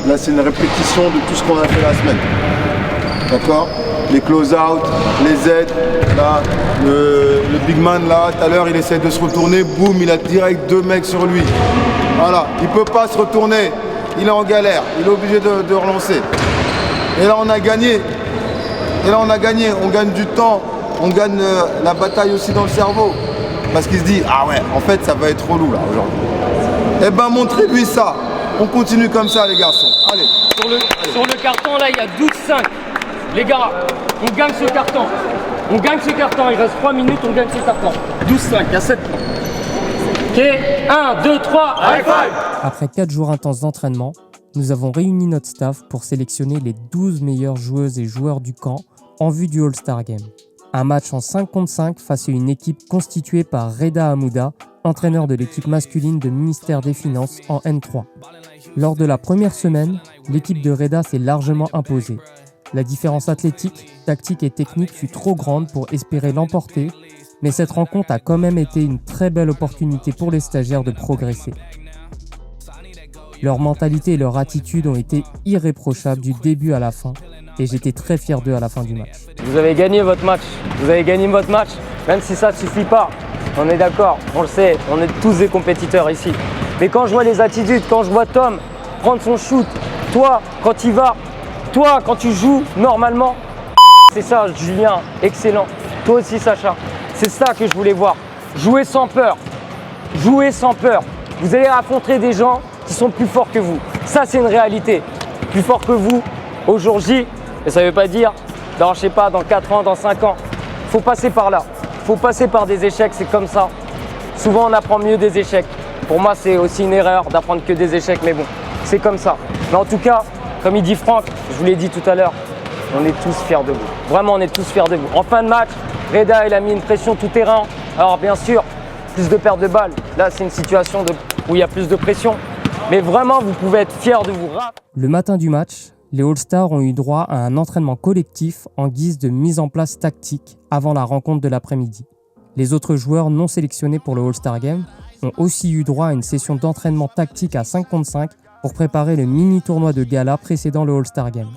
Là, c'est une répétition de tout ce qu'on a fait la semaine. D'accord? Les close-out, les aides, là, le big man, là, tout à l'heure, il essaie de se retourner, boum, il a direct 2 mecs sur lui. Voilà, il ne peut pas se retourner, il est en galère, il est obligé de relancer. Et là, on a gagné. On gagne du temps, on gagne la bataille aussi dans le cerveau. Parce qu'il se dit, ah ouais, en fait, ça va être relou, là, aujourd'hui. Eh ben, montrez-lui ça. On continue comme ça, les garçons. Allez. Sur le carton, là, il y a 12-5. Les gars, on gagne ce carton. On gagne ce carton. Il reste 3 minutes, on gagne ce carton. 12-5, il y a 7 points. Ok, 1, 2, 3, high five! Après 4 jours intenses d'entraînement, nous avons réuni notre staff pour sélectionner les 12 meilleures joueuses et joueurs du camp en vue du All-Star Game. Un match en 5 contre 5 face à une équipe constituée par Reda Hamouda, entraîneur de l'équipe masculine de Ministère des Finances en N3. Lors de la première semaine, l'équipe de Reda s'est largement imposée. La différence athlétique, tactique et technique fut trop grande pour espérer l'emporter, mais cette rencontre a quand même été une très belle opportunité pour les stagiaires de progresser. Leur mentalité et leur attitude ont été irréprochables du début à la fin, et j'étais très fier d'eux à la fin du match. Vous avez gagné votre match. Vous avez gagné votre match, même si ça ne suffit pas. On est d'accord, on le sait, on est tous des compétiteurs ici. Mais quand je vois les attitudes, quand je vois Tom prendre son shoot, toi, quand il va, toi, quand tu joues normalement, c'est ça, Julien, excellent. Toi aussi, Sacha, c'est ça que je voulais voir. Jouer sans peur. Jouer sans peur. Vous allez affronter des gens qui sont plus forts que vous. Ça, c'est une réalité. Plus fort que vous, au jour J, et ça ne veut pas dire, dans, je sais pas, dans 4 ans, dans 5 ans. Il faut passer par là. Il faut passer par des échecs, c'est comme ça. Souvent, on apprend mieux des échecs. Pour moi, c'est aussi une erreur d'apprendre que des échecs, mais bon, c'est comme ça. Mais en tout cas, comme il dit Franck, je vous l'ai dit tout à l'heure, on est tous fiers de vous. Vraiment, on est tous fiers de vous. En fin de match, Reda, il a mis une pression tout terrain. Alors, bien sûr, plus de pertes de balles. Là, c'est une situation où il y a plus de pression. Mais vraiment, vous pouvez être fiers de vous. Le matin du match, les All-Stars ont eu droit à un entraînement collectif en guise de mise en place tactique avant la rencontre de l'après-midi. Les autres joueurs non sélectionnés pour le All-Star Game ont aussi eu droit à une session d'entraînement tactique à 5 contre 5 pour préparer le mini-tournoi de gala précédant le All-Star Game.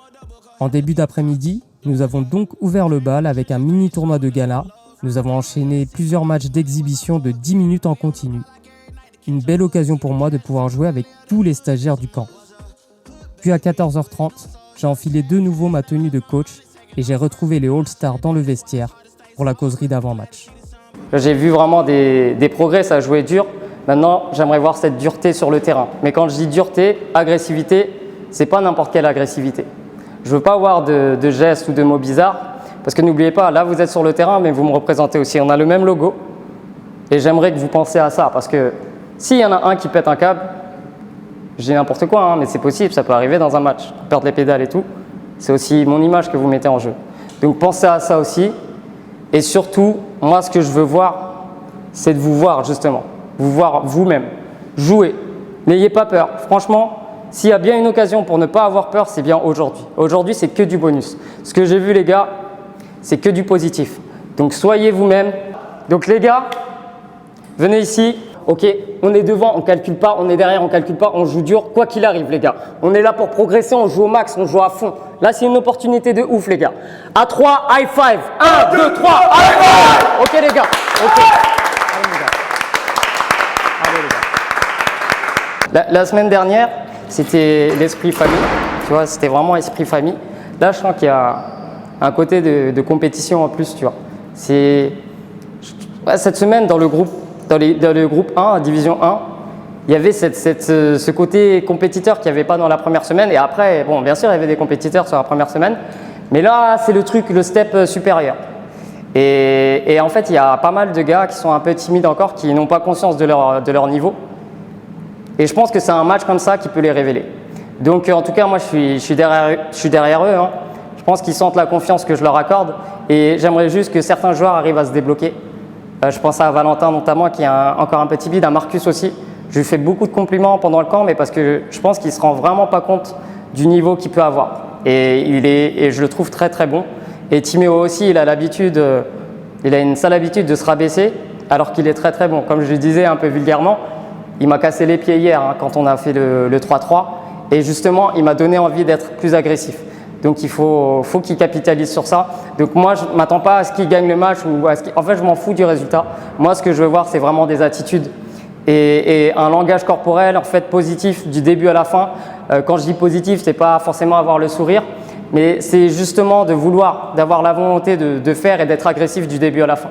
En début d'après-midi, nous avons donc ouvert le bal avec un mini-tournoi de gala. Nous avons enchaîné plusieurs matchs d'exhibition de 10 minutes en continu. Une belle occasion pour moi de pouvoir jouer avec tous les stagiaires du camp. Puis à 14h30, j'ai enfilé de nouveau ma tenue de coach et j'ai retrouvé les All-Stars dans le vestiaire pour la causerie d'avant-match. J'ai vu vraiment des progrès, ça a joué dur. Maintenant, j'aimerais voir cette dureté sur le terrain. Mais quand je dis dureté, agressivité, c'est pas n'importe quelle agressivité. Je veux pas avoir de gestes ou de mots bizarres, parce que n'oubliez pas, là vous êtes sur le terrain, mais vous me représentez aussi. On a le même logo et j'aimerais que vous pensiez à ça, parce que s'il y en a un qui pète un câble, je dis n'importe quoi, hein, mais c'est possible, ça peut arriver dans un match, perdre les pédales et tout. C'est aussi mon image que vous mettez en jeu. Donc pensez à ça aussi. Et surtout, moi ce que je veux voir, c'est de vous voir justement. Vous voir vous-même. Jouer. N'ayez pas peur. Franchement, s'il y a bien une occasion pour ne pas avoir peur, c'est bien aujourd'hui. Aujourd'hui, c'est que du bonus. Ce que j'ai vu les gars, c'est que du positif. Donc soyez vous-même. Donc les gars, venez ici. Ok, on est devant, on ne calcule pas, on est derrière, on ne calcule pas, on joue dur, quoi qu'il arrive les gars. On est là pour progresser, on joue au max, on joue à fond. Là, c'est une opportunité de ouf les gars. À 3, high five. 1, 2, 3, high five. Ok les gars. Ok. Allez les gars. Allez les gars. La semaine dernière, c'était l'esprit famille. Tu vois, c'était vraiment esprit famille. Là, je sens qu'il y a un côté de compétition en plus, tu vois. C'est cette semaine dans le groupe. Dans le groupe 1, division 1, il y avait ce côté compétiteur qu'il n'y avait pas dans la première semaine. Et après, bon, bien sûr, il y avait des compétiteurs sur la première semaine. Mais là, c'est le truc, le step supérieur. Et en fait, il y a pas mal de gars qui sont un peu timides encore, qui n'ont pas conscience de leur niveau. Et je pense que c'est un match comme ça qui peut les révéler. Donc, en tout cas, moi, je suis derrière eux. Hein. Je pense qu'ils sentent la confiance que je leur accorde. Et j'aimerais juste que certains joueurs arrivent à se débloquer. Je pense à Valentin notamment qui est encore un peu timide, à Marcus aussi. Je lui fais beaucoup de compliments pendant le camp, mais parce que je pense qu'il ne se rend vraiment pas compte du niveau qu'il peut avoir. Et je le trouve très très bon. Et Timéo aussi, il a une sale habitude de se rabaisser alors qu'il est très très bon. Comme je le disais un peu vulgairement, il m'a cassé les pieds hier hein, quand on a fait le 3-3. Et justement, il m'a donné envie d'être plus agressif. Donc il faut qu'il capitalise sur ça. Donc moi, je ne m'attends pas à ce qu'il gagne le match. En fait, je m'en fous du résultat. Moi, ce que je veux voir, c'est vraiment des attitudes et un langage corporel en fait, positif du début à la fin. Quand je dis positif, ce n'est pas forcément avoir le sourire, mais c'est justement de vouloir, d'avoir la volonté de faire et d'être agressif du début à la fin.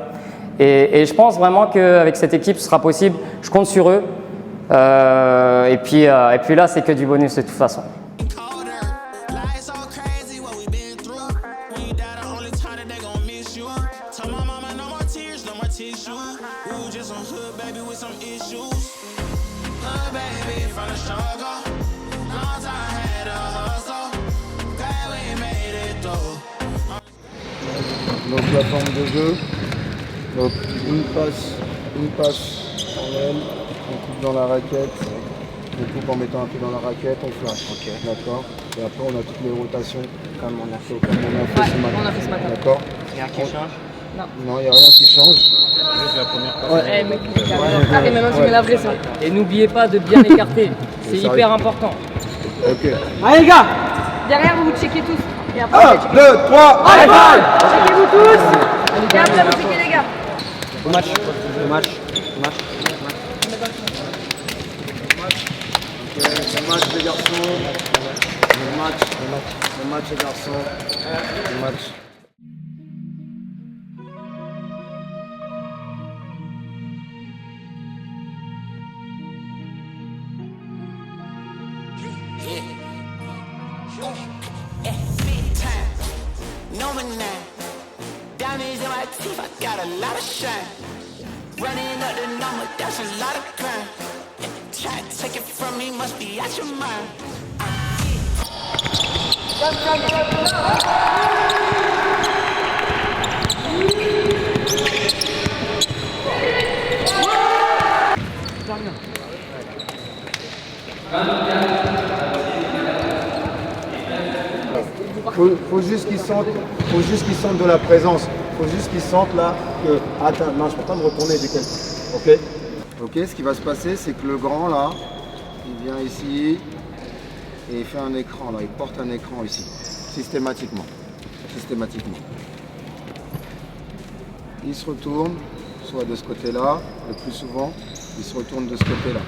Et je pense vraiment qu'avec cette équipe, ce sera possible. Je compte sur eux. Et puis là, c'est que du bonus de toute façon. Donc la forme de jeu, donc une passe en aile, on coupe dans la raquette, on coupe en mettant un pied dans la raquette, on flash. Okay. D'accord. Et après on a toutes les rotations comme on a fait ce matin. On a fait ce matin. D'accord. Il n'y a rien qui change. Non, il n'y a rien qui change. Juste la première passe. Et maintenant tu mets la pression. Et n'oubliez pas de bien écarter. C'est hyper important. Ok. Allez les gars. Derrière vous checkez tous. 1, 2, 3, allez! Checkez-vous tous. Et après vous checkez les gars. Au match. Le match les garçons. Le match les garçons. Le match. Diamonds in my teeth, I got a lot of shine. Running up the number, that's a lot of crime. Try to take it from me, must be out your mind. Faut juste qu'ils sentent de la présence. Faut juste qu'ils sentent là que. Attends, non, je peux pas me retourner dès qu'elle. Ok, ce qui va se passer, c'est que le grand là, il vient ici et il fait un écran là, il porte un écran ici, systématiquement. Il se retourne, soit de ce côté-là, le plus souvent, il se retourne de ce côté-là.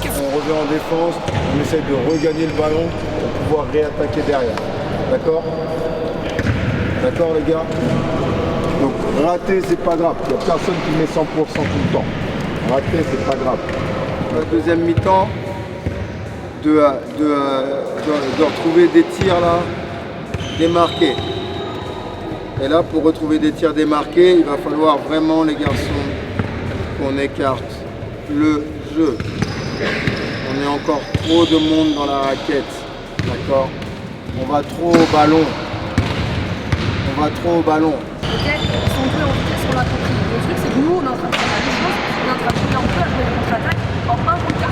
On revient en défense, on essaie de regagner le ballon pour pouvoir réattaquer derrière. D'accord? D'accord les gars? Donc rater c'est pas grave, il n'y a personne qui met 100% tout le temps. Rater c'est pas grave. La deuxième mi-temps, de retrouver des tirs là, démarqués. Et là pour retrouver des tirs démarqués, il va falloir vraiment les garçons qu'on écarte le jeu. On est encore trop de monde dans la raquette, d'accord? On va trop au ballon. Ok, ils sont joués en vitesse, on l'a compris. Le truc c'est que nous on est en train de faire la même chose, on est en train de jouer en peur de contre-attaque en 1 contre 4.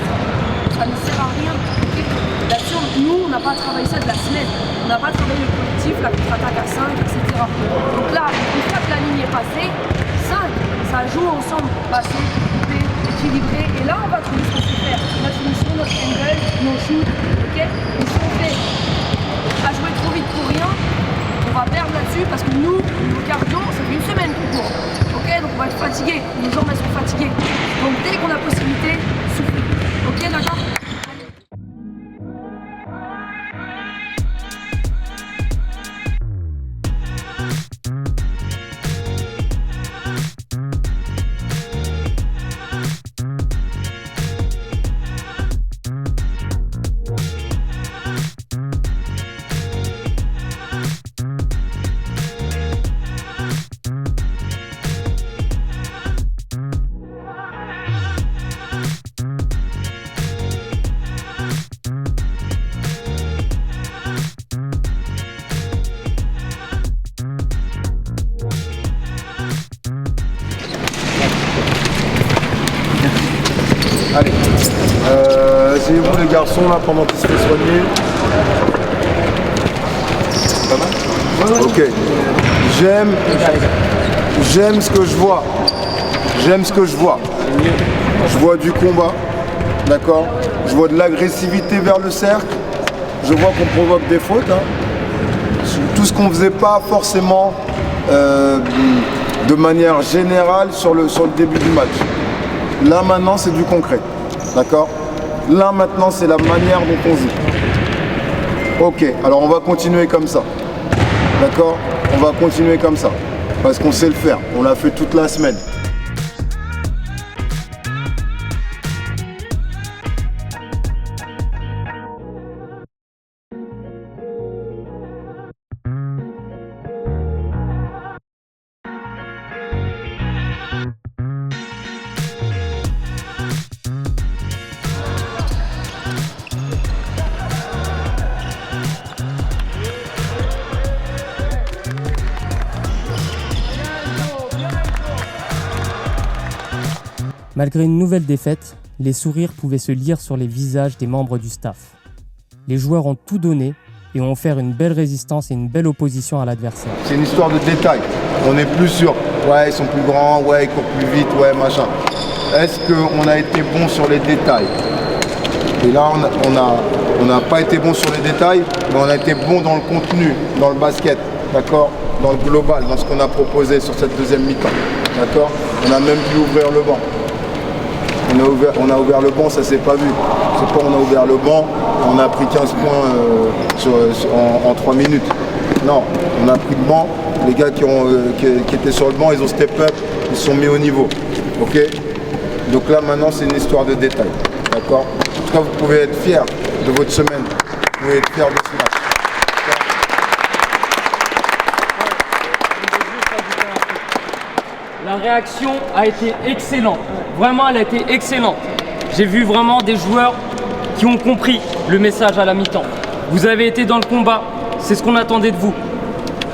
Ça ne sert à rien. Okay, là-dessus, nous on n'a pas travaillé ça de la semaine. On n'a pas travaillé le collectif, la contre-attaque à 5, etc. Donc là, une fois que la ligne est passée, 5, ça joue ensemble, passé, coupé, équilibré. Et là on va trouver ce qu'on sait faire. Notre finition, notre angle, nos shoots, ok? Et si on fait à jouer trop vite pour rien, on va perdre là-dessus parce que nous, nos cardio, ça fait une semaine qu'on court. Ok, donc on va être fatigué, les jambes elles sont fatiguées. Donc dès qu'on a possibilité Allez. Asseyez-vous les garçons là pendant qu'ils se fait soigner. Pas mal ? Ok. J'aime ce que je vois. J'aime ce que je vois. Je vois du combat. D'accord ? Je vois de l'agressivité vers le cercle. Je vois qu'on provoque des fautes. Tout ce qu'on ne faisait pas forcément de manière générale sur le début du match. Là maintenant c'est du concret. D'accord ? Là maintenant c'est la manière dont on joue. Ok, alors on va continuer comme ça. D'accord ? On va continuer comme ça. Parce qu'on sait le faire. On l'a fait toute la semaine. Malgré une nouvelle défaite, les sourires pouvaient se lire sur les visages des membres du staff. Les joueurs ont tout donné et ont offert une belle résistance et une belle opposition à l'adversaire. C'est une histoire de détails. On n'est plus sûr. Ouais, ils sont plus grands, ouais, ils courent plus vite, ouais, machin. Est-ce qu'on a été bon sur les détails ? Et là, on n'a pas été bon sur les détails, mais on a été bon dans le contenu, dans le basket, d'accord ? Dans le global, dans ce qu'on a proposé sur cette deuxième mi-temps, d'accord ? On a même pu ouvrir le banc. On a ouvert le banc, ça s'est pas vu. C'est pas on a ouvert le banc, on a pris 15 points en 3 minutes. Non, on a pris le banc, les gars qui étaient sur le banc, ils ont step up, ils se sont mis au niveau. Ok ? Donc là maintenant c'est une histoire de détails. D'accord ? En tout cas vous pouvez être fiers de votre semaine. Vous pouvez être fiers de ce match. La réaction a été excellente. Vraiment, elle a été excellente. J'ai vu vraiment des joueurs qui ont compris le message à la mi-temps. Vous avez été dans le combat, c'est ce qu'on attendait de vous.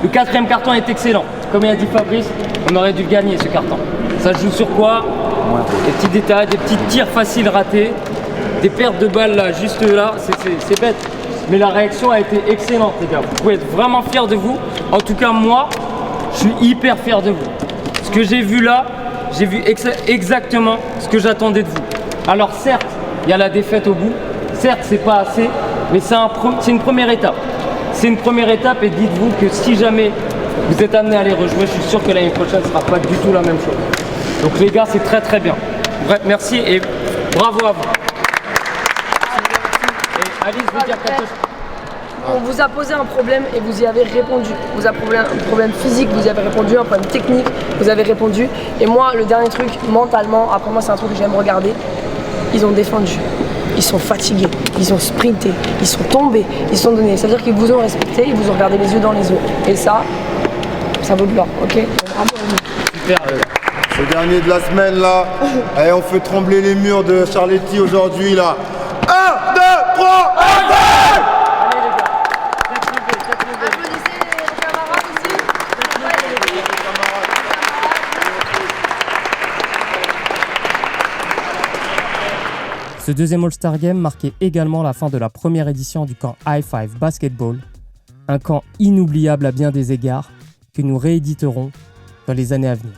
Le quatrième carton est excellent. Comme il a dit Fabrice, on aurait dû le gagner ce carton. Ça se joue sur quoi ? Des petits détails, des petits tirs faciles ratés, des pertes de balles là, juste là, c'est bête. Mais la réaction a été excellente les gars. Vous pouvez être vraiment fiers de vous. En tout cas moi, je suis hyper fier de vous. Ce que j'ai vu là, j'ai vu exactement ce que j'attendais de vous. Alors certes, il y a la défaite au bout. Certes, c'est pas assez, mais c'est une première étape. C'est une première étape et dites-vous que si jamais vous êtes amené à les rejouer, je suis sûr que l'année prochaine ne sera pas du tout la même chose. Donc les gars, c'est très très bien. Bref, merci et bravo à vous. Et Alice veut dire quelque chose. On vous a posé un problème et vous y avez répondu. Vous avez un problème physique, vous y avez répondu, un problème technique, vous avez répondu. Et moi, le dernier truc, mentalement, après moi c'est un truc que j'aime regarder, ils ont défendu. Ils sont fatigués, ils ont sprinté, ils sont tombés, ils sont donnés. Ça veut dire qu'ils vous ont respecté, ils vous ont regardé les yeux dans les yeux. Et ça vaut de l'or, ok ? Super. Ce dernier de la semaine là, allez, on fait trembler les murs de Charletti aujourd'hui là. 1, 2, 3, allez ! Applaudissez les camarades aussi. Ce deuxième All-Star Game marquait également la fin de la première édition du camp High Five Basketball, un camp inoubliable à bien des égards que nous rééditerons dans les années à venir.